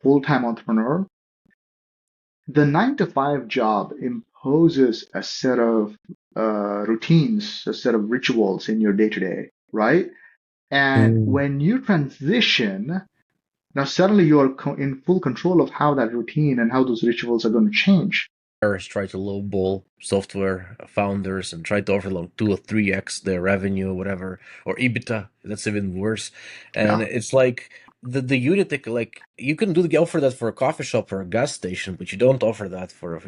full-time entrepreneur, the 9 to 5 job imposes a set of routines, a set of rituals in your day to day, right? And Mm. when you transition, now suddenly you are in full control of how that routine and how those rituals are going to change. Try to lowball software founders and try to offer like 2 or 3x their revenue, whatever, or EBITDA. That's even worse. And Yeah. it's like the unit like you can offer that for a coffee shop or a gas station, but you don't offer that for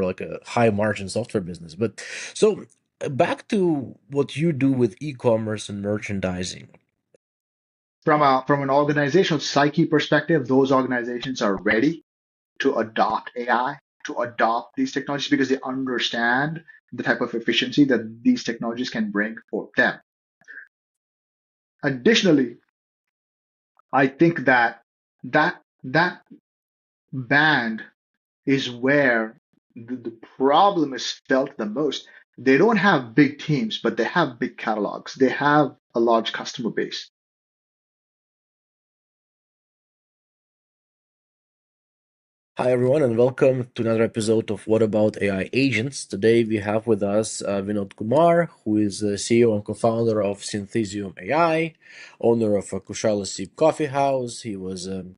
like a high margin software business. But so back to what you do with e-commerce and merchandising. From an organizational psyche perspective, those organizations are ready to adopt AI, to adopt these technologies because they understand the type of efficiency that these technologies can bring for them. Additionally, I think that band is where the problem is felt the most. They don't have big teams, but they have big catalogs. They have a large customer base. Hi, everyone, and welcome to another episode of What About AI Agents. Today we have with us Vinod Kumar, who is the CEO and co founder of Synthesium AI, owner of a Kushala Seep Coffee House. He was in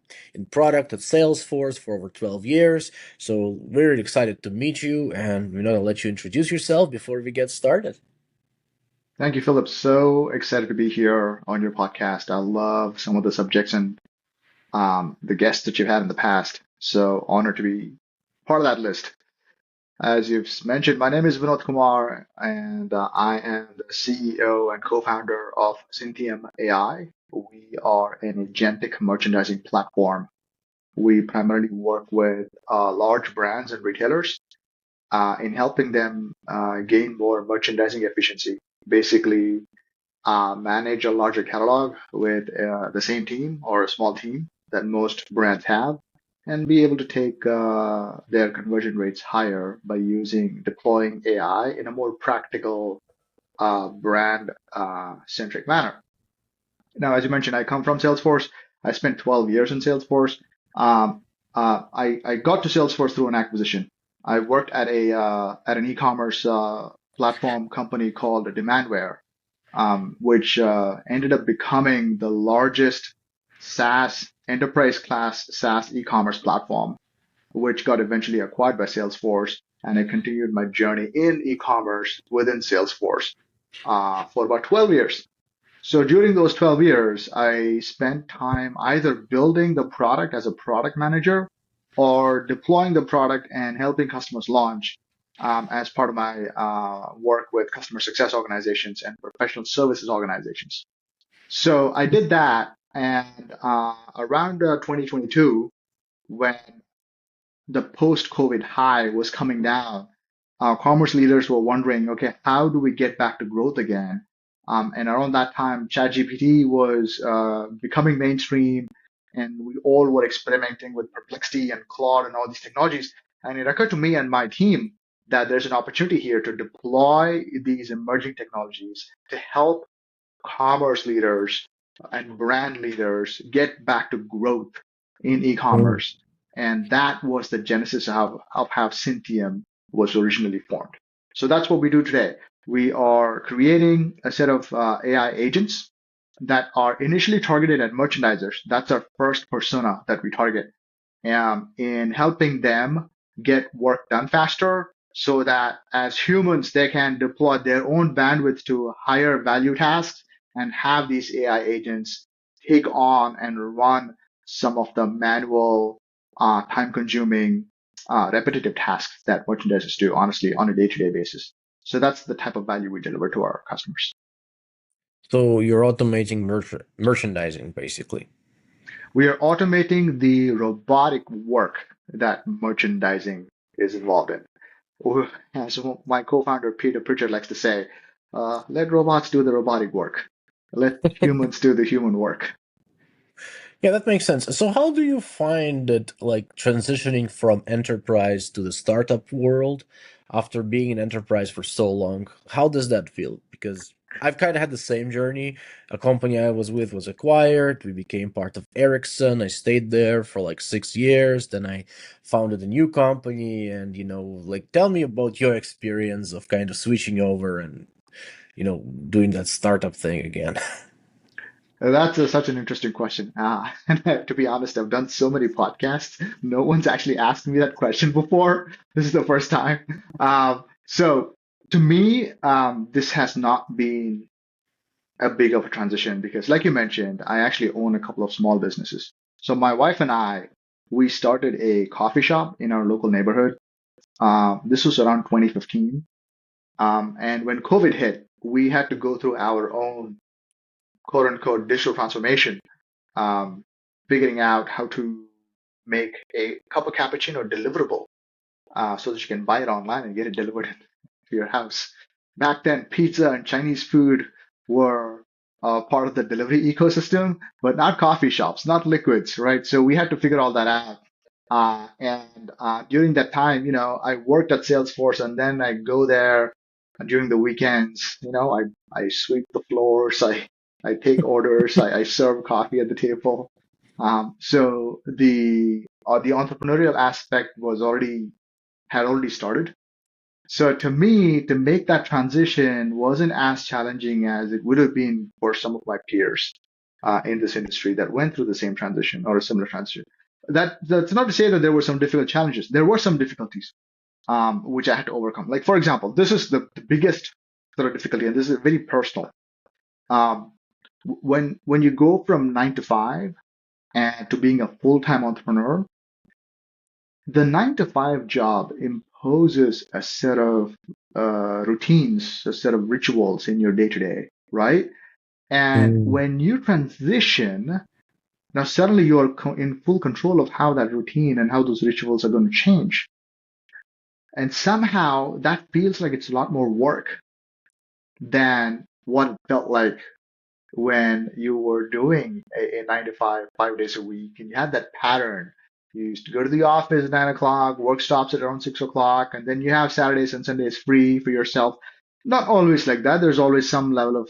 product at Salesforce for over 12 years. So, very excited to meet you. And Vinod, I'll let you introduce yourself before we get started. Thank you, Philip. So excited to be here on your podcast. I love some of the subjects and the guests that you've had in the past. So honored to be part of that list. As you've mentioned, my name is Vinod Kumar, and I am the CEO and co-founder of Synthium AI. We are an agentic merchandising platform. We primarily work with large brands and retailers in helping them gain more merchandising efficiency. Basically, manage a larger catalog with the same team or a small team that most brands have, and be able to take their conversion rates higher by deploying AI in a more practical, brand centric manner. Now, as you mentioned, I come from Salesforce. I spent 12 years in Salesforce. I got to Salesforce through an acquisition. I worked at an e-commerce platform company called Demandware, which ended up becoming the largest SaaS enterprise class SaaS e-commerce platform, which got eventually acquired by Salesforce. And I continued my journey in e-commerce within Salesforce for about 12 years. So during those 12 years, I spent time either building the product as a product manager or deploying the product and helping customers launch as part of my work with customer success organizations and professional services organizations. So I did that. And around 2022, when the post-COVID high was coming down, commerce leaders were wondering, okay, how do we get back to growth again? And around that time, ChatGPT was becoming mainstream, and we all were experimenting with Perplexity and Claude and all these technologies. And it occurred to me and my team that there's an opportunity here to deploy these emerging technologies to help commerce leaders and brand leaders get back to growth in e-commerce. And that was the genesis of how Cynthium was originally formed. So that's what we do today. We are creating a set of AI agents that are initially targeted at merchandisers. That's our first persona that we target, in helping them get work done faster so that as humans, they can deploy their own bandwidth to higher value tasks and have these AI agents take on and run some of the manual, time consuming, repetitive tasks that merchandisers do, honestly, on a day to day basis. So that's the type of value we deliver to our customers. So, you're automating merchandising, basically. We are automating the robotic work that merchandising is involved in. Or, as my co-founder Peter Pritchard likes to say, let robots do the robotic work. Let humans do the human work. Yeah, that makes sense. So how do you find it like transitioning from enterprise to the startup world after being in enterprise for so long? How does that feel? Because I've kind of had the same journey. A company I was with was acquired. We became part of Ericsson. I stayed there for like 6 years. Then I founded a new company. And, like, tell me about your experience of kind of switching over and, doing that startup thing again. That's such an interesting question. And to be honest, I've done so many podcasts. No one's actually asked me that question before. This is the first time. So to me, this has not been a big of a transition because, like you mentioned, I actually own a couple of small businesses. So my wife and I, we started a coffee shop in our local neighborhood. This was around 2015. And when COVID hit, we had to go through our own quote unquote digital transformation, um, figuring out how to make a cup of cappuccino deliverable so that you can buy it online and get it delivered to your house. Back then, pizza and Chinese food were part of the delivery ecosystem, but not coffee shops, not liquids, right? So we had to figure all that out. And during that time, I worked at Salesforce and then I go there during the weekends. I sweep the floors, I take orders, I serve coffee at the table. So the entrepreneurial aspect had already started. So to me, to make that transition wasn't as challenging as it would have been for some of my peers in this industry that went through the same transition or a similar transition. That's not to say that there were some difficult challenges. There were some difficulties which I had to overcome. Like for example, this is the biggest sort of difficulty, and this is very personal. Um, when you go from 9 to 5 and to being a full-time entrepreneur, the 9 to 5 job imposes a set of routines, a set of rituals in your day to day, right? And Mm. when you transition, now suddenly you're in full control of how that routine and how those rituals are going to change. And somehow that feels like it's a lot more work than what it felt like when you were doing a 9 to 5, 5 days a week, and you had that pattern. You used to go to the office at 9 o'clock, work stops at around 6 o'clock, and then you have Saturdays and Sundays free for yourself. Not always like that. There's always some level of,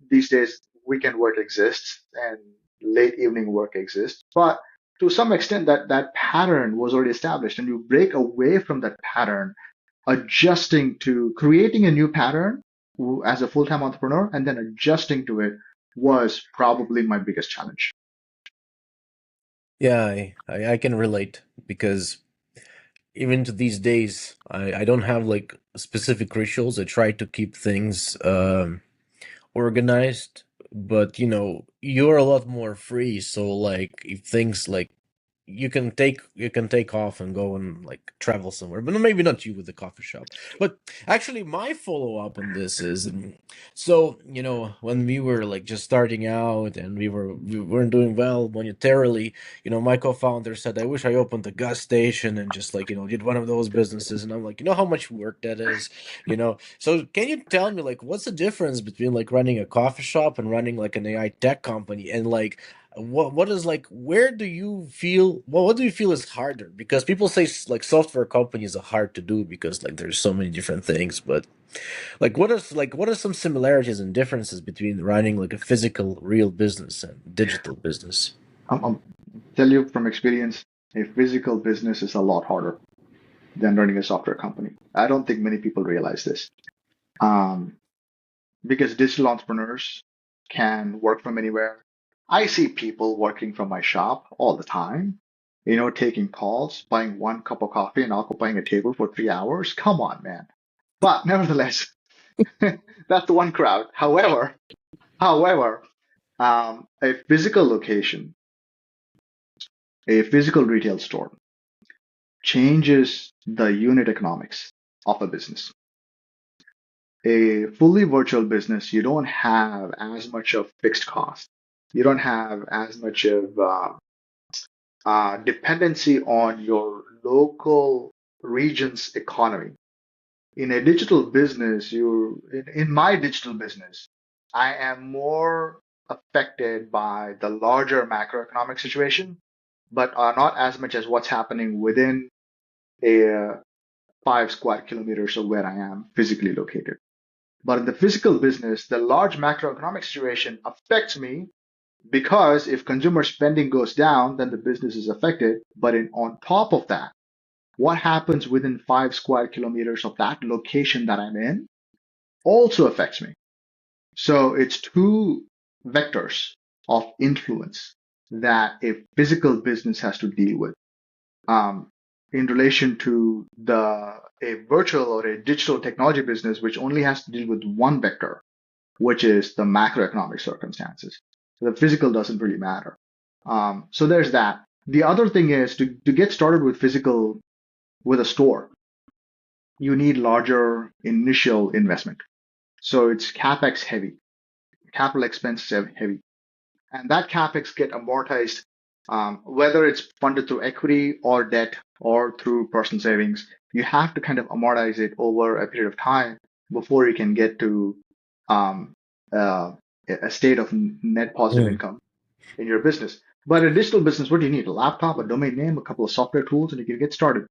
these days weekend work exists and late evening work exists. But to some extent, that pattern was already established, and you break away from that pattern, adjusting to creating a new pattern as a full-time entrepreneur and then adjusting to it was probably my biggest challenge. Yeah, I can relate because even to these days, I don't have like specific rituals. I try to keep things organized, but you're a lot more free. So like if things like you can take off and go and like travel somewhere, but maybe not you with the coffee shop. But actually, my follow up on this is, so when we were like just starting out and we weren't doing well monetarily, my co-founder said, I wish I opened a gas station and just like did one of those businesses. And I'm like, how much work that is. So can you tell me like what's the difference between like running a coffee shop and running like an AI tech company, and like what is like where do you feel, well, what do you feel is harder? Because people say like software companies are hard to do because like there's so many different things, but what are some similarities and differences between running like a physical real business and digital business? I'll tell you from experience, a physical business is a lot harder than running a software company. I don't think many people realize this. Um, because digital entrepreneurs can work from anywhere. I see people working from my shop all the time, taking calls, buying one cup of coffee and occupying a table for 3 hours. Come on, man. But nevertheless, that's the one crowd. However, a physical location, a physical retail store changes the unit economics of a business. A fully virtual business, you don't have as much of fixed cost. You don't have as much of dependency on your local region's economy. In a digital business, in my digital business, I am more affected by the larger macroeconomic situation, but not as much as what's happening within a 5 square kilometers of where I am physically located. But in the physical business, the large macroeconomic situation affects me because if consumer spending goes down, then the business is affected. But on top of that, what happens within 5 square kilometers of that location that I'm in also affects me. So it's two vectors of influence that a physical business has to deal with um, in relation to the a virtual or a digital technology business, which only has to deal with one vector, which is the macroeconomic circumstances. So the physical doesn't really matter. So there's that. The other thing is to get started with physical with a store, you need larger initial investment. So it's capex heavy, capital expense heavy, and that capex get amortized, whether it's funded through equity or debt or through personal savings. You have to kind of amortize it over a period of time before you can get to um, uh, a state of net positive Mm. income in your business. But a digital business, what do you need? A laptop, a domain name, a couple of software tools, and you can get started.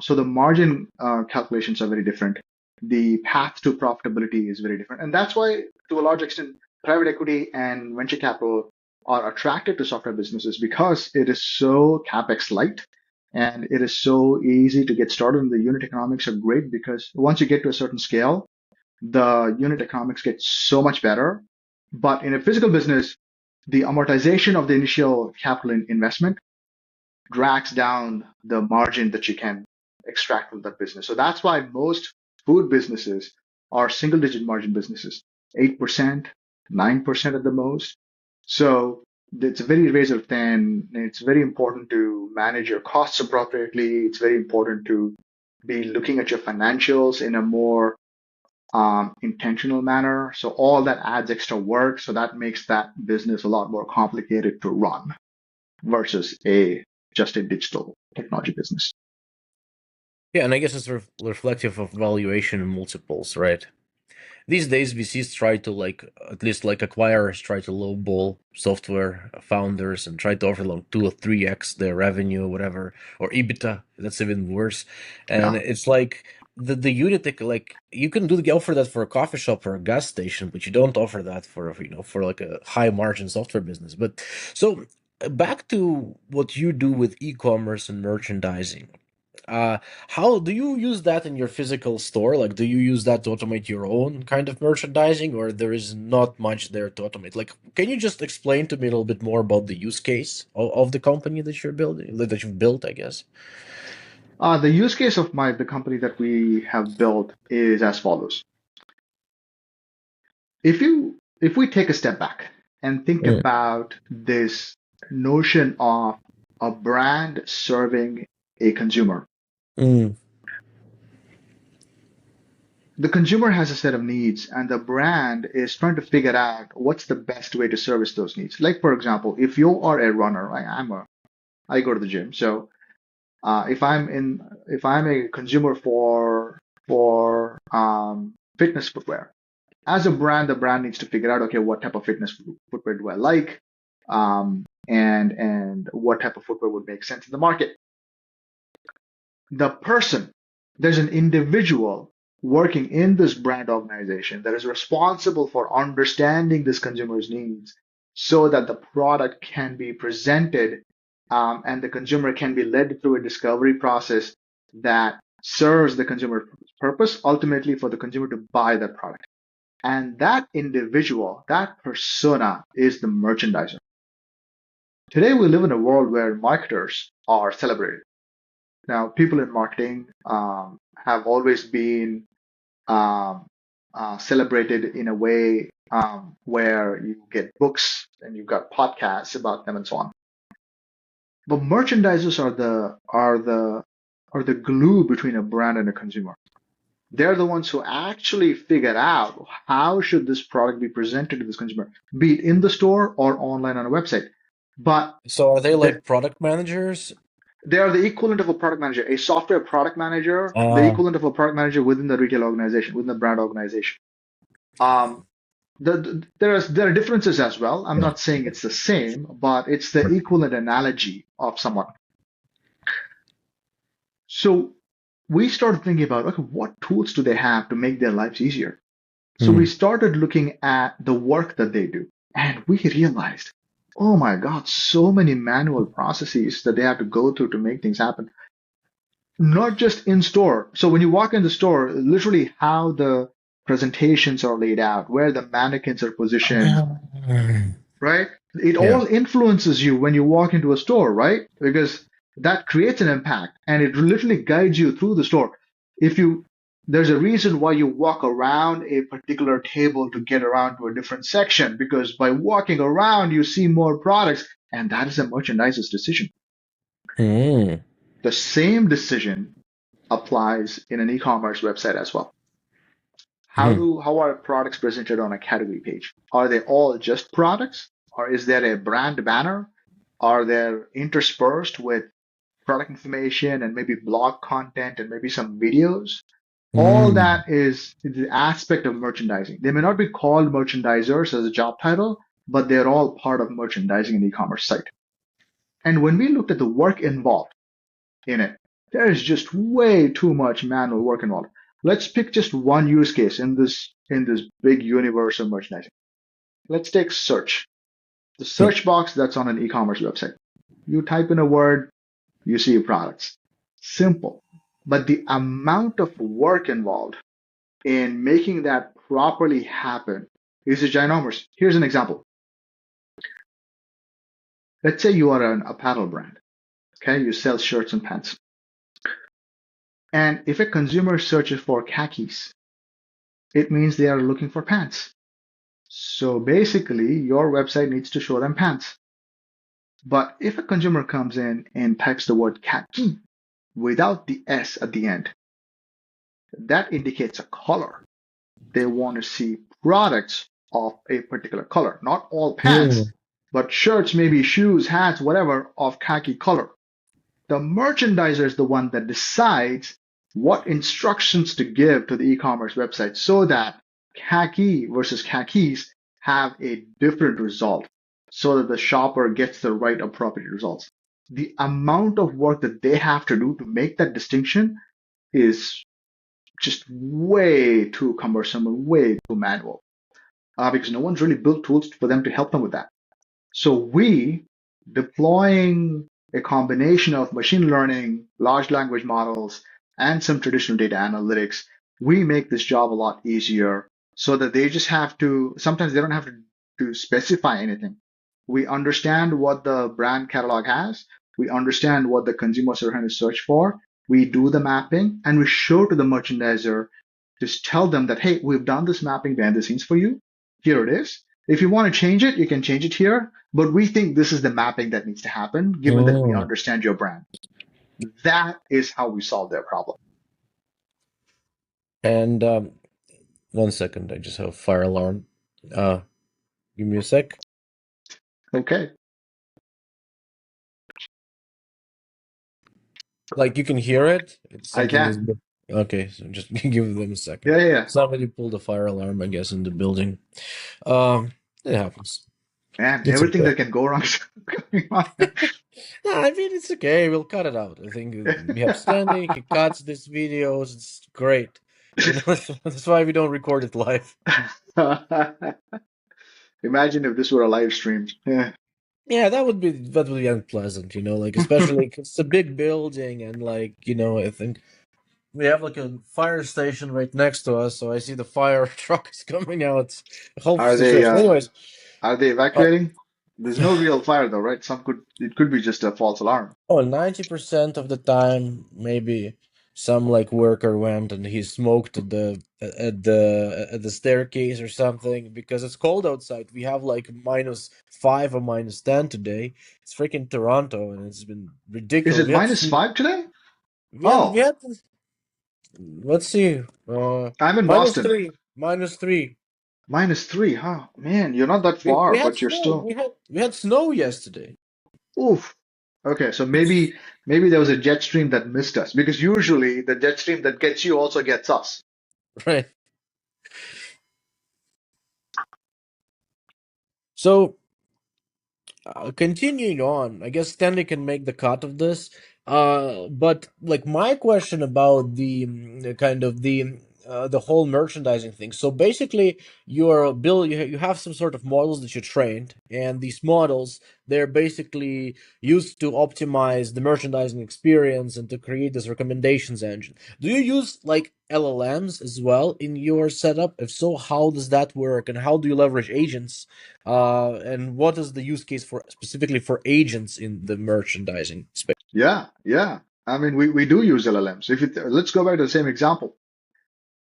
So the margin calculations are very different. The path to profitability is very different. And that's why, to a large extent, private equity and venture capital are attracted to software businesses because it is so capex light and it is so easy to get started. And the unit economics are great because once you get to a certain scale, the unit economics get so much better. But in a physical business, the amortization of the initial capital investment drags down the margin that you can extract from that business. So that's why most food businesses are single digit margin businesses, 8%, 9% at the most. So it's very razor thin. It's very important to manage your costs appropriately. It's very important to be looking at your financials in a more intentional manner. So all that adds extra work. So that makes that business a lot more complicated to run versus a just a digital technology business. Yeah, and I guess it's reflective of valuation multiples, right? These days, VCs try to at least like acquirers try to lowball software founders and try to offer like 2 or 3x their revenue, whatever, or EBITDA. That's even worse. And Yeah. it's like the unit like you can offer that for a coffee shop or a gas station, but you don't offer that for like a high margin software business. But so back to what you do with e-commerce and merchandising. Uh, how do you use that in your physical store? Like, do you use that to automate your own kind of merchandising, or there is not much there to automate? Like, can you just explain to me a little bit more about the use case of the company that you're building, that you've built, I guess? The use case of the company that we have built is as follows. If we take a step back and think Mm, about this notion of a brand serving a consumer, mm, the consumer has a set of needs and the brand is trying to figure out what's the best way to service those needs. Like, for example, if you are a runner, I go to the gym. So if I'm a consumer for fitness footwear, as a brand, the brand needs to figure out, okay, what type of fitness footwear do I like, and what type of footwear would make sense in the market. The person, there's an individual working in this brand organization that is responsible for understanding this consumer's needs so that the product can be presented and the consumer can be led through a discovery process that serves the consumer purpose, ultimately for the consumer to buy that product. And that individual, that persona is the merchandiser. Today, we live in a world where marketers are celebrated. Now, people in marketing have always been um, celebrated in a way where you get books and you've got podcasts about them and so on. But merchandisers are the glue between a brand and a consumer. They're the ones who actually figure out how should this product be presented to this consumer, be it in the store or online on a website. But So are they the, like product managers? they are the equivalent of a product manager, a software product manager, the Uh, equivalent of a product manager within the retail organization, within the brand organization. Um, there are differences as well. I'm not saying it's the same, but it's the equivalent analogy of someone. So we started thinking about, okay, what tools do they have to make their lives easier? So we Mm. started looking at the work that they do, and we realized, oh my God, so many manual processes that they have to go through to make things happen, not just in store. So when you walk in the store, literally how the presentations are laid out, where the mannequins are positioned, right? It Yeah. all influences you when you walk into a store, right? Because that creates an impact and it literally guides you through the store. If you, there's a reason why you walk around a particular table to get around to a different section, because by walking around, you see more products, and that is a merchandiser's decision. Mm. The same decision applies in an e-commerce website as well. Mm. How are products presented on a category page? Are they all just products? Or is there a brand banner? Are they interspersed with product information and maybe blog content and maybe some videos? All Mm. that is the aspect of merchandising. They may not be called merchandisers as a job title, but they're all part of merchandising an e-commerce site. And when we looked at the work involved in it, there is just way too much manual work involved. Let's pick just one use case in this big universe of merchandising. Let's take search. The Mm. search box that's on an e-commerce website. You type in a word, you see your products. Simple. But the amount of work involved in making that properly happen is ginormous. Here's an example. Let's say you are an apparel brand. Okay, you sell shirts and pants. And if a consumer searches for khakis, it means they are looking for pants. So basically, your website needs to show them pants. But if a consumer comes in and types the word khaki without the S at the end, that indicates a color. They want to see products of a particular color, not all pants, Mm. but shirts, maybe shoes, hats, whatever of khaki color. The merchandiser is the one that decides what instructions to give to the e-commerce website so that khaki versus khakis have a different result so that the shopper gets the right appropriate results. The amount of work that they have to do to make that distinction is just way too cumbersome and way too manual because no one's really built tools for them to help them with that. So we deploying a combination of machine learning, large language models, and some traditional data analytics, we make this job a lot easier so that they just have to, sometimes they don't have to specify anything. We understand what the brand catalog has. We understand what the consumers are trying to search for. We do the mapping and we show to the merchandiser, just tell them that, hey, we've done this mapping behind the scenes for you. Here it is. If you want to change it, you can change it here. But we think this is the mapping that needs to happen, given that we Mm. understand your brand. That is how we solve their problem. And 1 second, I just have a fire alarm. Uh, Give me a sec. Okay, Like you can hear it. It's I something is can. okay. So just give them a second. Yeah, yeah, yeah. Somebody pulled a fire alarm, I guess, in the building. It happens. Man, It's everything okay. that can go wrong is going on. No, I mean it's okay. We'll cut it out. I think we have Stanley. He cuts these videos. It's great. You know, that's why we don't record it live. Imagine if this were a live stream. Yeah. Yeah, that would be unpleasant. Like especially 'cause it's a big building and like I think we have like a fire station right next to us, so I see the fire truck is coming out. A whole Are they situation. Anyways, are they uh, evacuating? There's no real fire though, right? Some could it could be just a false alarm. oh, 90% of the time, maybe some like worker went and he smoked at the staircase or something because it's cold outside. We have like -5 or -10 today. It's freaking Toronto and it's been Is ridiculous. it -5 today? We Oh, had let's see, I'm in minus Boston. three, -3. -3, huh? Man, you're not that We far, had but you're snow. still. We had snow yesterday. Oof. Okay, so It's maybe there was a jet stream that missed us because usually the jet stream that gets you also gets us. right. So continuing on, I guess Stanley can make the cut of this. But like my question about the kind of the the whole merchandising thing. So basically, you have some sort of models that you trained, and these models, they're basically used to optimize the merchandising experience and to create this recommendations engine. Do you use like LLMs as well in your setup? If so, how does that work, and how do you leverage agents? And what is the use case for specifically for agents in the merchandising space? Yeah, yeah. I mean, we do use LLMs. Let's go back to the same example.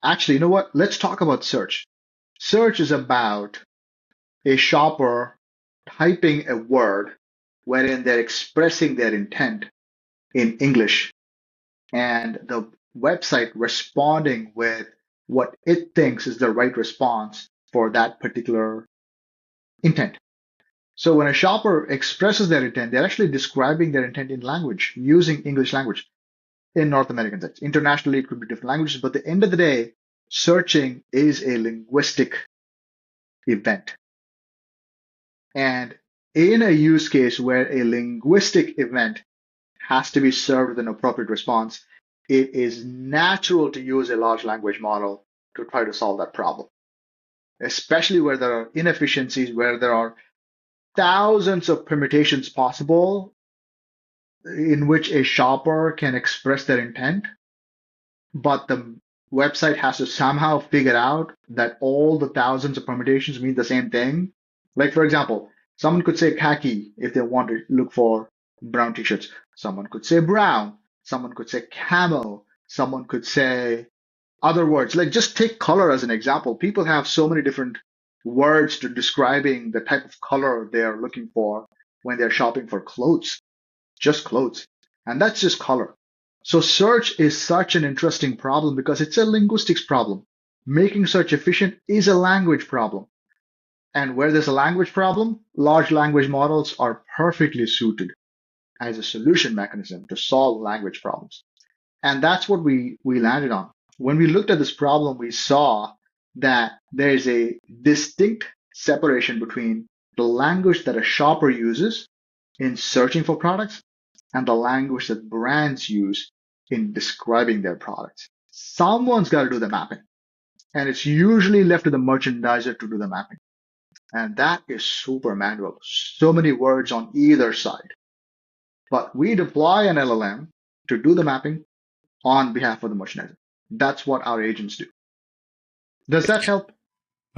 Actually, you know what? Let's talk about search. Search is about a shopper typing a word wherein they're expressing their intent in English and the website responding with what it thinks is the right response for that particular intent. So when a shopper expresses their intent, they're actually describing their intent in language using English language in North American sites. Internationally, it could be different languages, but at the end of the day, searching is a linguistic event. And in a use case where a linguistic event has to be served with an appropriate response, it is natural to use a large language model to try to solve that problem, especially where there are inefficiencies, where there are thousands of permutations possible in which a shopper can express their intent, but the website has to somehow figure out that all the thousands of permutations mean the same thing. Like, for example, someone could say khaki if they want to look for brown t-shirts. Someone could say brown. Someone could say camo. Someone could say other words. Like, just take color as an example. People have so many different words to describing the type of color they're looking for when they're shopping for clothes, just clothes. And that's just color. So search is such an interesting problem because it's a linguistics problem. Making search efficient is a language problem. And where there's a language problem, large language models are perfectly suited as a solution mechanism to solve language problems. And that's what we landed on. When we looked at this problem, we saw that there is a distinct separation between the language that a shopper uses in searching for products and the language that brands use in describing their products. Someone's got to do the mapping, and it's usually left to the merchandiser to do the mapping. And that is super manual. So many words on either side. But we deploy an LLM to do the mapping on behalf of the merchandiser. That's what our agents do. Does that help?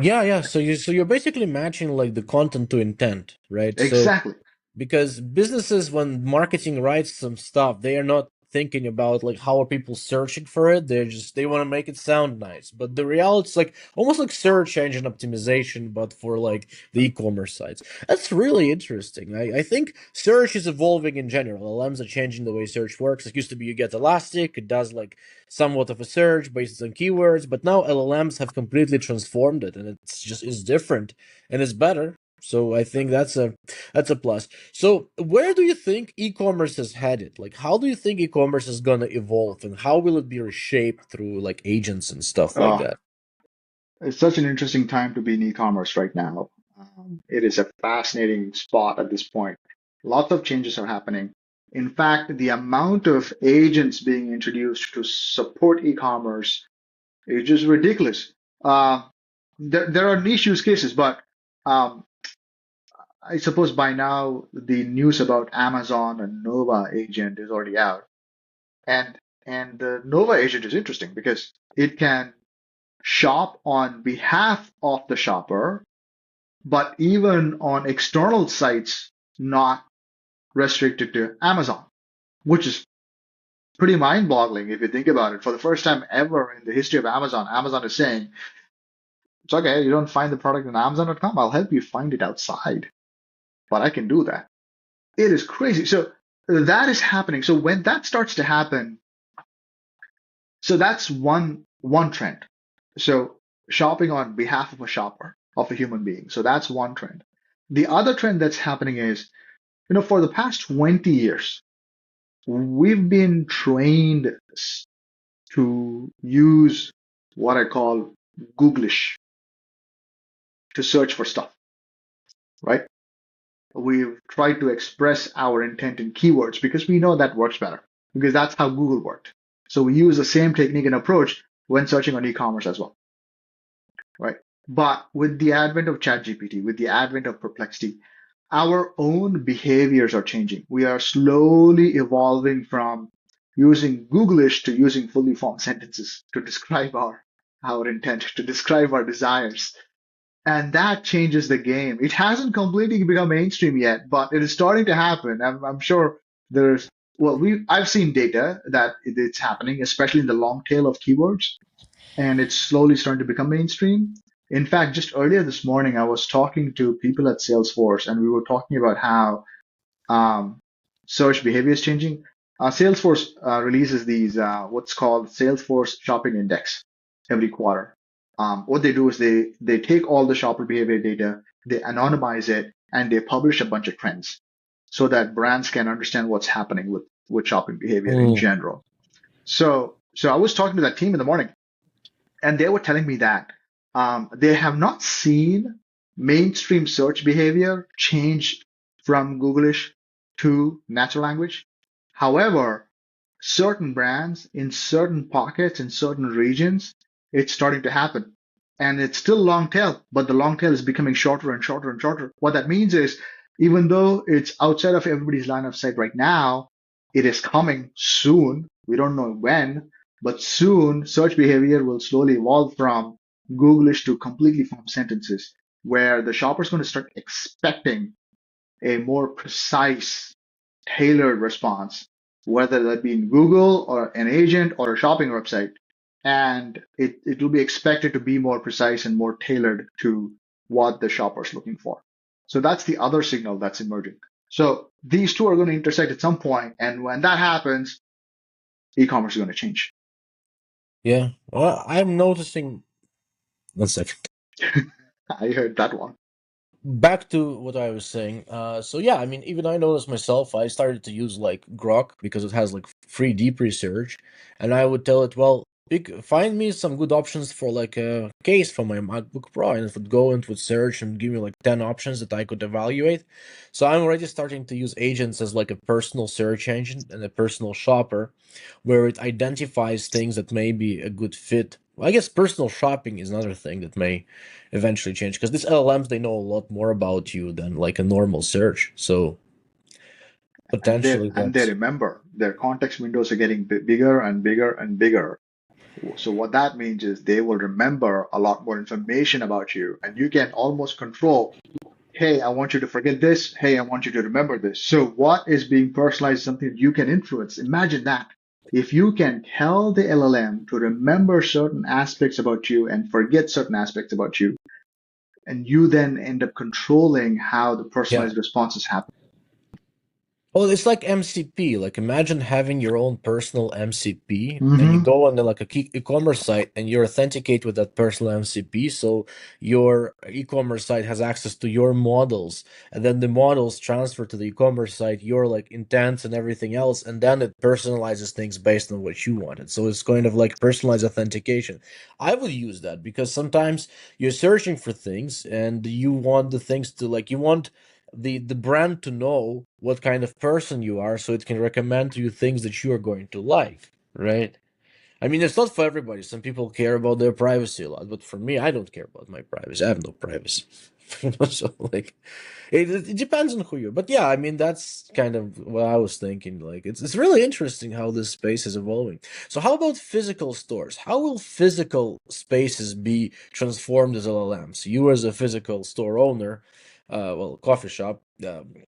Yeah, yeah. So you're basically matching like the content to intent, right? So Exactly. because businesses, when marketing writes some stuff, they are not thinking about like how are people searching for it. They want to make it sound nice. But the reality is like almost like search engine optimization, but for like the e-commerce sites. That's really interesting. I think search is evolving in general. LLMs are changing the way search works. It used to be you get Elastic, it does like somewhat of a search based on keywords, but now LLMs have completely transformed it, and it's just is different and it's better. So I think that's a plus. So where do you think e-commerce is headed? Like, how do you think e-commerce is gonna evolve, and how will it be reshaped through like agents and stuff like Oh, that? it's such an interesting time to be in e-commerce right now. It is a fascinating spot at this point. Lots of changes are happening. In fact, the amount of agents being introduced to support e-commerce is just ridiculous. Uh, there are niche use cases, but um, I suppose by now the news about Amazon and Nova agent is already out. And and the Nova agent is interesting because it can shop on behalf of the shopper, but even on external sites not restricted to Amazon, which is pretty mind-boggling if you think about it. For the first time ever in the history of Amazon, Amazon is saying, it's okay, you don't find the product on Amazon.com, I'll help you find it outside, but I can do that. It is crazy. So that is happening. So when that starts to happen, so that's one trend. So shopping on behalf of a shopper, of a human being. So that's one trend. The other trend that's happening is, for the past 20 years, we've been trained to use what I call Googlish to search for stuff, right? We've tried to express our intent in keywords because we know that works better, because that's how Google worked. So we use the same technique and approach, when searching on e-commerce as well, right? But with the advent of ChatGPT, with the advent of Perplexity, our own behaviors are changing. We are slowly evolving from using Googlish to using fully formed sentences to describe our intent, to describe our desires. And that changes the game. It hasn't completely become mainstream yet, but it is starting to happen. I'm sure there's, well, I've seen data that it's happening, especially in the long tail of keywords, and it's slowly starting to become mainstream. In fact, just earlier this morning, I was talking to people at Salesforce, and we were talking about how um, search behavior is changing. Salesforce releases these what's called Salesforce Shopping Index every quarter. What they do is they take all the shopper behavior data, they anonymize it, and they publish a bunch of trends so that brands can understand what's happening with shopping behavior in Mm, general. So I was talking to that team in the morning, and they were telling me that they have not seen mainstream search behavior change from Googlish to natural language. However, certain brands in certain pockets in certain regions, it's starting to happen. And it's still long tail, but the long tail is becoming shorter and shorter and shorter. What that means is, even though it's outside of everybody's line of sight right now, it is coming soon. We don't know when, but soon search behavior will slowly evolve from Googlish to completely formed sentences, where the shopper's going to start expecting a more precise, tailored response, whether that be in Google or an agent or a shopping website. And it will be expected to be more precise and more tailored to what the shopper is looking for. So that's the other signal that's emerging. So these two are going to intersect at some point, and when that happens, e-commerce is going to change. yeah. Well, I'm noticing. One second. I heard that one. Back to what I was saying. So yeah, I mean, even I noticed myself. I started to use like Grok because it has like free deep research, and I would tell it, well, find me some good options for like a case for my MacBook Pro, and it would go and would search and give me like 10 options that I could evaluate. So I'm already starting to use agents as like a personal search engine and a personal shopper, where it identifies things that may be a good fit. Well, I guess personal shopping is another thing that may eventually change because these LLMs they know a lot more about you than like a normal search. So potentially And they that's remember their context windows are getting bigger and bigger and bigger. So what that means is they will remember a lot more information about you, and you can almost control, hey, I want you to forget this. Hey, I want you to remember this. So what is being personalized is something that you can influence. Imagine that. If you can tell the LLM to remember certain aspects about you and forget certain aspects about you, and you then end up controlling how the yeah. personalized responses happen. Oh, it's like MCP. Like imagine having your own personal MCP and you Hmm. go on the, like a e-commerce site and you authenticate with that personal MCP. So your e-commerce site has access to your models and then the models transfer to the e-commerce site, your like intents and everything else. And then it personalizes things based on what you wanted. So it's kind of like personalized authentication. I would use that because sometimes you're searching for things and you want the things to like, you want the brand to know what kind of person you are so it can recommend to you things that you are going to like, right? I mean, it's not for everybody. Some people care about their privacy a lot, but for me, I don't care about my privacy. I have no privacy. So like it depends on who you're. But yeah, I mean that's kind of what I was thinking. Like it's really interesting how this space is evolving. So how about physical stores? How will physical spaces be transformed as LLMs? You as a physical store owner, well, coffee shop,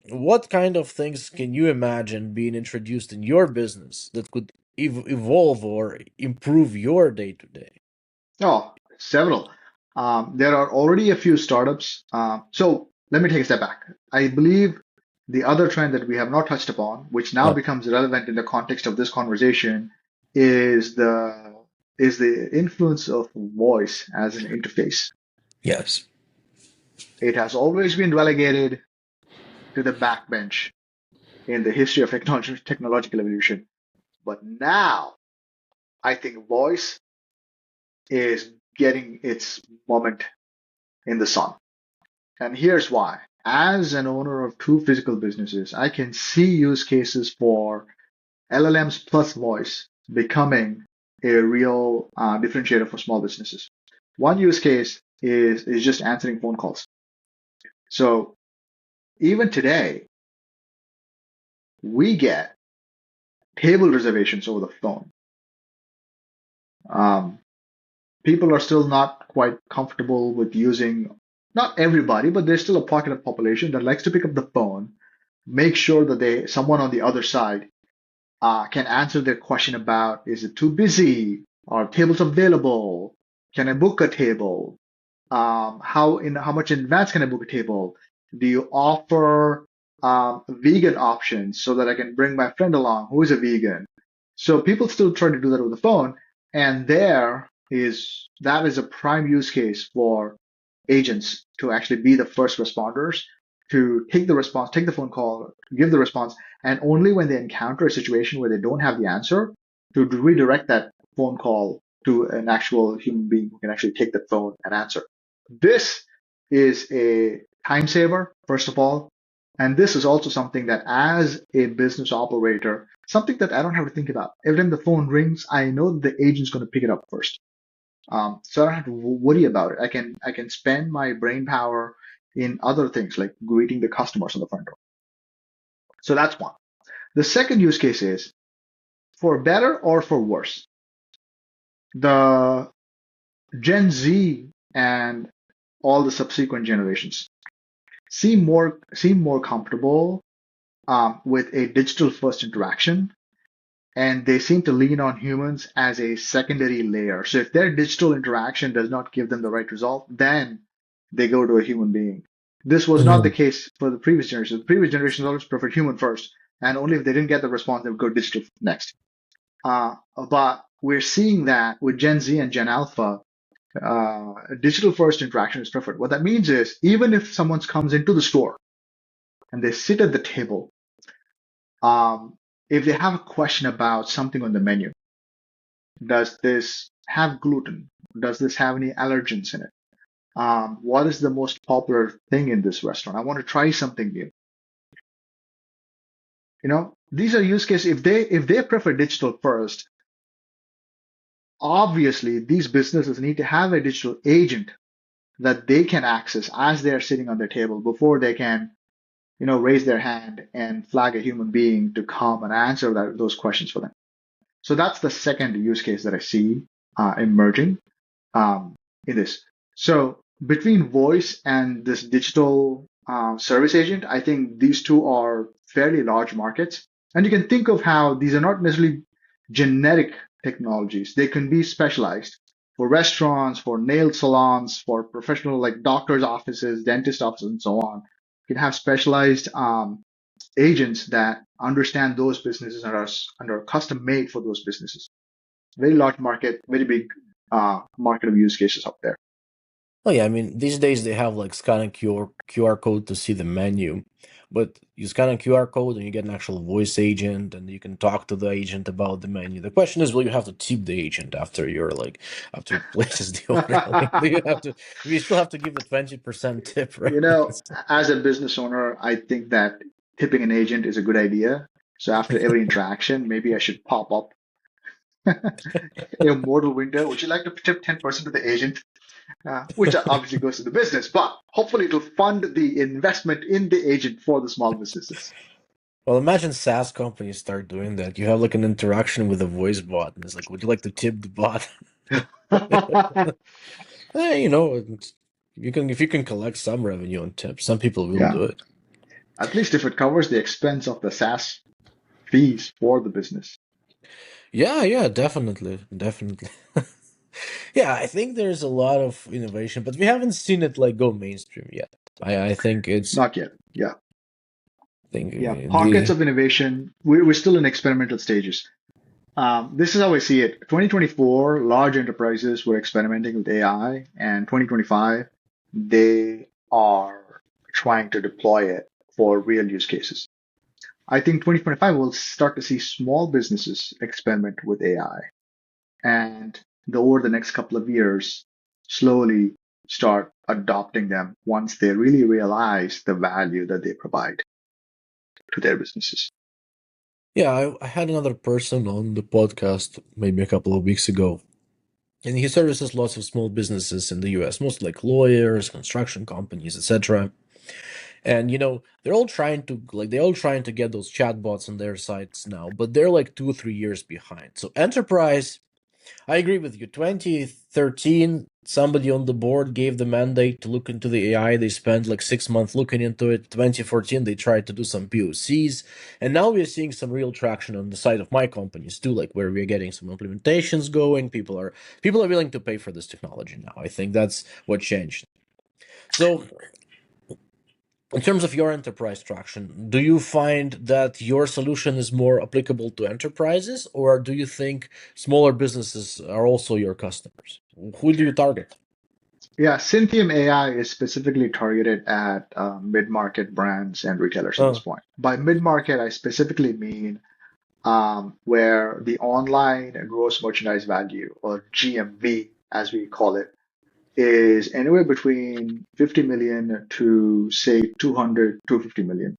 what kind of things can you imagine being introduced in your business that could evolve or improve your day to day? Oh, several. There are already a few startups. So let me take a step back. I believe the other trend that we have not touched upon, which now Yeah. becomes relevant in the context of this conversation, is the influence of voice as an interface. Yes. It has always been relegated to the backbench in the history of technological evolution. But now I think voice is getting its moment in the sun. And here's why. As an owner of two physical businesses, I can see use cases for LLMs plus voice becoming a real differentiator for small businesses. One use case is just answering phone calls. So even today, we get table reservations over the phone. Um, People are still not quite comfortable with using, not everybody, but there's still a pocket of population that likes to pick up the phone, make sure that someone on the other side can answer their question about, is it too busy? Are tables available? Can I book a table? How much in advance can I book a table? Do you offer vegan options so that I can bring my friend along who is a vegan? So people still try to do that over the phone, and that is a prime use case for agents to actually be the first responders to take the response, take the phone call, give the response, and only when they encounter a situation where they don't have the answer to redirect that phone call to an actual human being who can actually take the phone and answer. This is a time saver, first of all. And this is also something that, as a business operator, something that I don't have to think about. Every time the phone rings, I know that the agent's going to pick it up first. So I don't have to worry about it. I can spend my brain power in other things like greeting the customers on the front door. So that's one. The second use case is for better or for worse. The Gen Z and all the subsequent generations seem more comfortable with a digital first interaction, and they seem to lean on humans as a secondary layer. So if their digital interaction does not give them the right result, then they go to a human being. This was not the Mhm. case for the previous generation. The previous generations always preferred human first, and only if they didn't get the response, they would go digital next. But we're seeing that with Gen Z and Gen Alpha, digital first interaction is preferred. What that means is even if someone comes into the store and they sit at the table, um, if they have a question about something on the menu, does this have gluten? Does this have any allergens in it? What is the most popular thing in this restaurant? I want to try something new. These are use cases. If they prefer digital first, obviously these businesses need to have a digital agent that they can access as they're sitting on their table before they can, raise their hand and flag a human being to come and answer those questions for them. So that's the second use case that I see emerging um, in this. So between voice and this digital service agent, I think these two are fairly large markets. And you can think of how these are not necessarily generic technologies. They can be specialized for restaurants, for nail salons, for professional like doctors' offices, dentist offices, and so on. You can have specialized agents that understand those businesses and are custom made for those businesses. Very large market, very big market of use cases up there. Oh yeah, I mean these days they have like scan a QR code to see the menu, but you scan a QR code and you get an actual voice agent, and you can talk to the agent about the menu. The question is, will you have to tip the agent after he places the order? Like, do you have to? You still have to give the 20% tip, right? You know, as a business owner, I think that tipping an agent is a good idea. So after every interaction, maybe I should pop up a modal window. Would you like to tip 10% to the agent? Which obviously goes to the business, but hopefully to fund the investment in the agent for the small businesses. Well, imagine SaaS companies start doing that. You have like an interaction with a voice bot, and it's like, would you like to tip the bot? You know, you can if you can collect some revenue on tips, some people will Yeah, do it. at least if it covers the expense of the SaaS fees for the business. Yeah, yeah, definitely, definitely. Yeah, I think there's a lot of innovation, but we haven't seen it like go mainstream yet. I think it's Not yet. Yeah. I think Yeah. Pockets the of innovation. We're still in experimental stages. This is how I see it. 2024, large enterprises were experimenting with AI, and 2025, they are trying to deploy it for real use cases. I think 2025 we'll start to see small businesses experiment with AI, and over the next couple of years, slowly start adopting them once they really realize the value that they provide to their businesses. Yeah, I had another person on the podcast maybe a couple of weeks ago, and he services lots of small businesses in the US, mostly like lawyers, construction companies, etc. And they're all trying to get those chatbots on their sites now, but they're like 2 or 3 years behind. So enterprise, I agree with you. 2013, somebody on the board gave the mandate to look into the AI. They spent like 6 months looking into it. 2014, they tried to do some POCs. And now we're seeing some real traction on the side of my companies too, like where we're getting some implementations going. People are willing to pay for this technology now. I think that's what changed. So in terms of your enterprise traction, do you find that your solution is more applicable to enterprises, or do you think smaller businesses are also your customers? Who do you target? Yeah, Synthium AI is specifically targeted at mid-market brands and retailers at this Uh, point. By mid-market, I specifically mean where the online gross merchandise value, or GMV as we call it, is anywhere between 50 million to say 200, 250 million.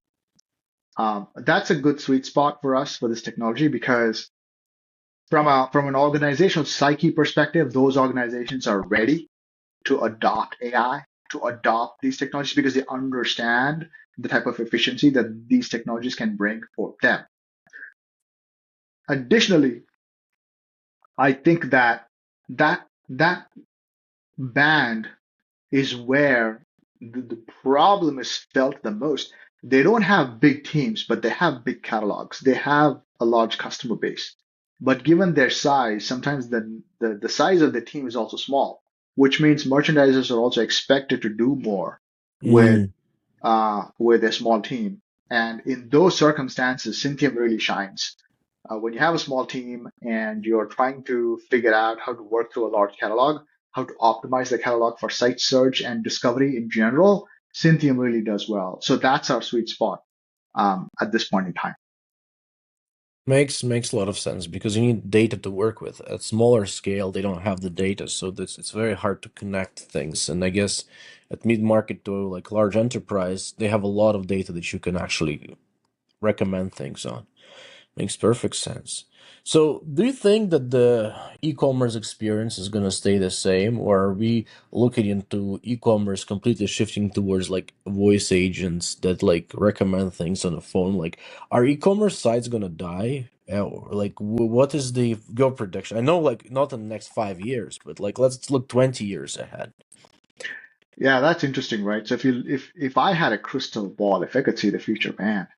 That's a good sweet spot for us for this technology because from an organizational psyche perspective, those organizations are ready to adopt AI, to adopt these technologies because they understand the type of efficiency that these technologies can bring for them. Additionally, I think that band is where the problem is felt the most. They don't have big teams, but they have big catalogs. They have a large customer base. But given their size, sometimes the size of the team is also small, which means merchandisers are also expected to do more with mm, with a small team. And in those circumstances, Synthium really shines. When you have a small team and you're trying to figure out how to work through a large catalog, how to optimize the catalog for site search and discovery in general, Synthium really does well. So that's our sweet spot at this point in time. makes a lot of sense because you need data to work with. At smaller scale, they don't have the data, so this it's very hard to connect things. And I guess at mid market to like large enterprise, they have a lot of data that you can actually recommend things on. Makes perfect sense. So, do you think that the e-commerce experience is going to stay the same, or are we looking into e-commerce completely shifting towards like voice agents that like recommend things on the phone? Like, are e-commerce sites going to die? Or like, what is the your prediction? I know, like, not in the next 5 years, but like, let's look 20 years ahead. Yeah, that's interesting, right? So if I had a crystal ball, if I could see the future, man.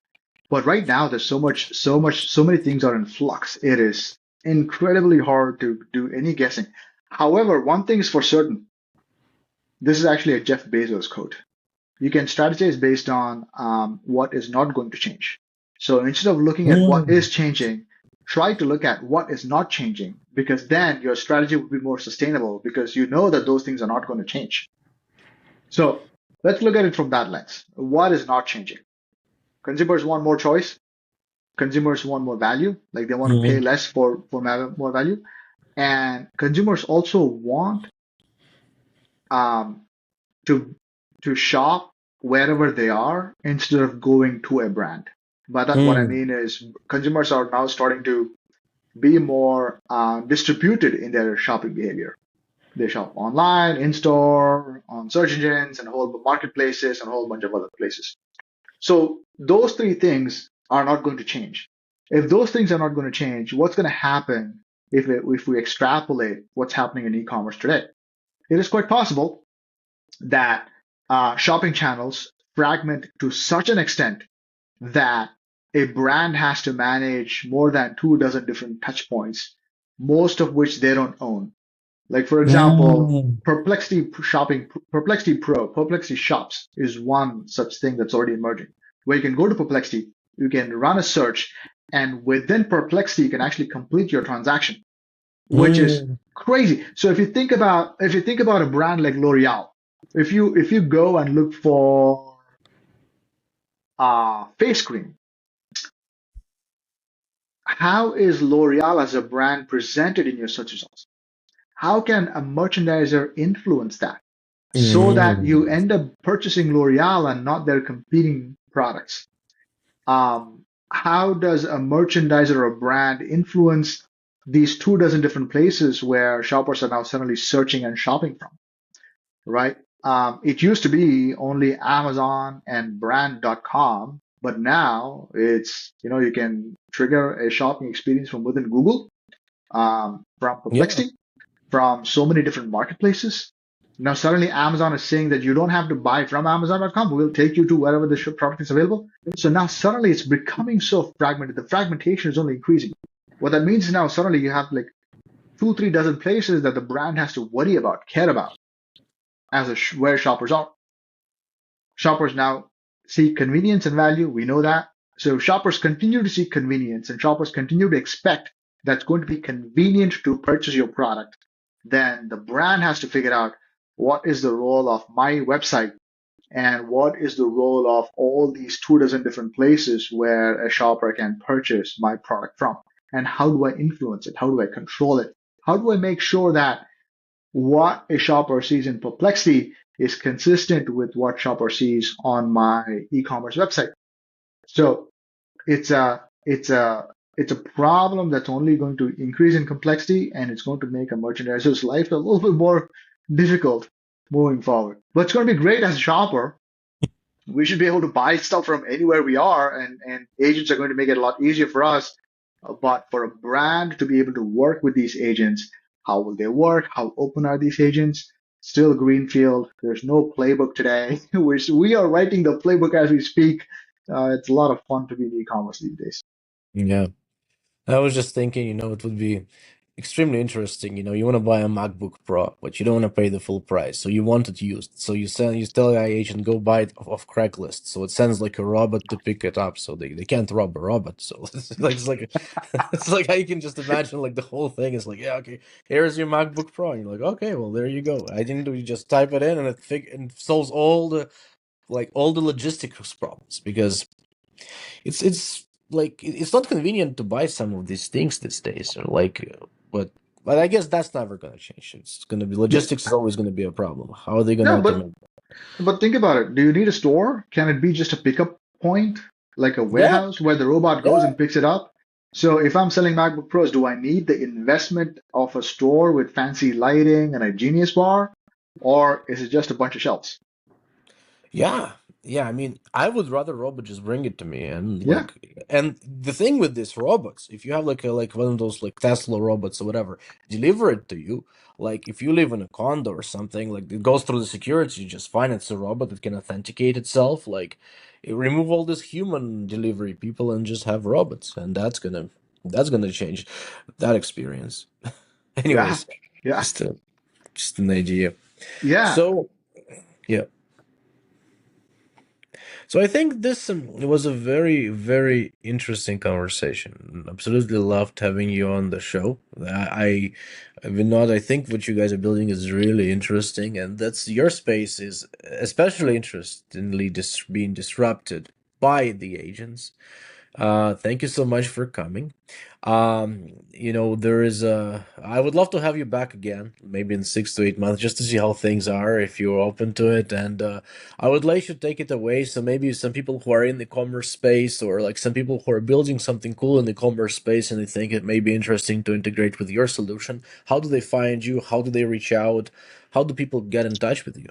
But right now, there's so many things are in flux. It is incredibly hard to do any guessing. However, one thing is for certain. This is actually a Jeff Bezos quote. You can strategize based on what is not going to change. So instead of looking at what Mm, is changing, try to look at what is not changing because then your strategy will be more sustainable because you know that those things are not going to change. So let's look at it from that lens. What is not changing? Consumers want more choice. Consumers want more value, like they want to pay mm, less for more value. And consumers also want um, to to shop wherever they are instead of going to a brand. By that, what I mm, mean is consumers are now starting to be more distributed in their shopping behavior. They shop online, in store, on search engines, and a whole marketplaces, and a whole bunch of other places. So those three things are not going to change. If those things are not going to change, what's going to happen if we extrapolate what's happening in e-commerce today? It is quite possible that shopping channels fragment to such an extent that a brand has to manage more than 2 dozen different touch points, most of which they don't own. Like, for example, mm, Perplexity Shops is one such thing that's already emerging, where you can go to Perplexity, you can run a search, and within Perplexity, you can actually complete your transaction, which is mm, crazy. So if you think about a brand like L'Oreal, if you go and look for face cream, how is L'Oreal as a brand presented in your search results? How can a merchandiser influence that so that you mm. end up purchasing L'Oreal and not their competing products? how does a merchandiser or a brand influence these 2 dozen different places where shoppers are now suddenly searching and shopping from, right? It used to be only Amazon and brand.com, but now it's, you can trigger a shopping experience from within Google, from Yeah, Perplexity, from so many different marketplaces. Now, suddenly Amazon is saying that you don't have to buy from Amazon.com. We'll take you to wherever the product is available. So now suddenly it's becoming so fragmented. The fragmentation is only increasing. What that means is now suddenly you have like 2, 3 dozen places that the brand has to worry about, care about, as where shoppers are. Shoppers now seek convenience and value. We know that. So shoppers continue to seek convenience and shoppers continue to expect that's going to be convenient to purchase your product. Then the brand has to figure out what is the role of my website and what is the role of all these 2 dozen different places where a shopper can purchase my product from. And how do I influence it? How do I control it? How do I make sure that what a shopper sees in Perplexity is consistent with what shopper sees on my e-commerce website? So it's a problem that's only going to increase in complexity and it's going to make a merchandiser's life a little bit more difficult moving forward. But it's going to be great as a shopper. We should be able to buy stuff from anywhere we are, and agents are going to make it a lot easier for us. But for a brand to be able to work with these agents, how will they work? How open are these agents? Still greenfield. There's no playbook today. We are writing the playbook as we speak. It's a lot of fun to be in e-commerce these days. yeah. I was just thinking, it would be extremely interesting. You want to buy a MacBook Pro, but you don't want to pay the full price. So you want it used. So you tell AI agent go buy it off Craigslist. So it sends like a robot to pick it up. So they can't rob a robot. So it's like it's like how you can just imagine like the whole thing is like, yeah, okay, here's your MacBook Pro. And you're like, okay, well there you go. I didn't do you just type it in and and solves all the logistics problems because it's like it's not convenient to buy some of these things these days or but I guess that's never going to change. It's going to be Yeah, logistics is always going to be a problem. How are they going to no, but automate? but think about it. Do you need a store? Can it be just a pickup point, like a Yeah, warehouse where the robot goes yeah, and picks it up? So if I'm selling MacBook Pros, do I need the investment of a store with fancy lighting and a Genius bar, or is it just a bunch of shelves? yeah, yeah. I mean, I would rather robot just bring it to me and Yeah, the thing with these robots, if you have like one of those like Tesla robots or whatever, deliver it to you. Like if you live in a condo or something, like it goes through the security just fine. It's a robot that can authenticate itself. Like remove all this human delivery people and just have robots, and that's gonna change that experience. yeah, Anyways, yeah, just a, just an idea. yeah. So yeah. So I think this was a very, very interesting conversation. Absolutely loved having you on the show. Vinod, I think what you guys are building is really interesting, and that's your space is especially interestingly being disrupted by the agents. Thank you so much for coming. There is I would love to have you back again, maybe in 6 to 8 months, just to see how things are, if you're open to it. And I would like you to take it away. So maybe some people who are in the commerce space, or like some people who are building something cool in the commerce space, and they think it may be interesting to integrate with your solution. How do they find you? How do they reach out? How do people get in touch with you?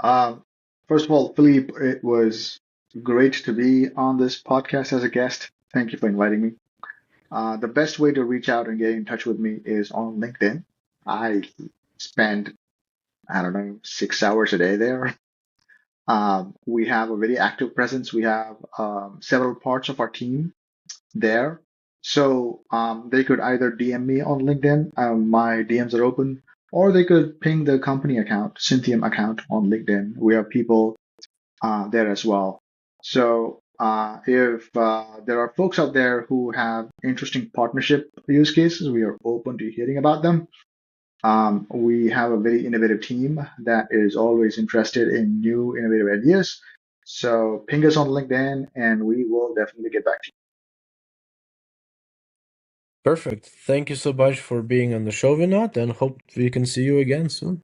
Um, First of all, Philippe, it was great to be on this podcast as a guest. Thank you for inviting me. The best way to reach out and get in touch with me is on LinkedIn. I spend, I don't know, 6 hours a day there. We have a very active presence. We have several parts of our team there. So they could either DM me on LinkedIn, my DMs are open, or they could ping the company account, Cynthium account on LinkedIn. We have people there as well. So if there are folks out there who have interesting partnership use cases, we are open to hearing about them. We have a very innovative team that is always interested in new innovative ideas. So ping us on LinkedIn and we will definitely get back to Perfect. Thank you so much for being on the show, Vinod, and hope we can see you again soon.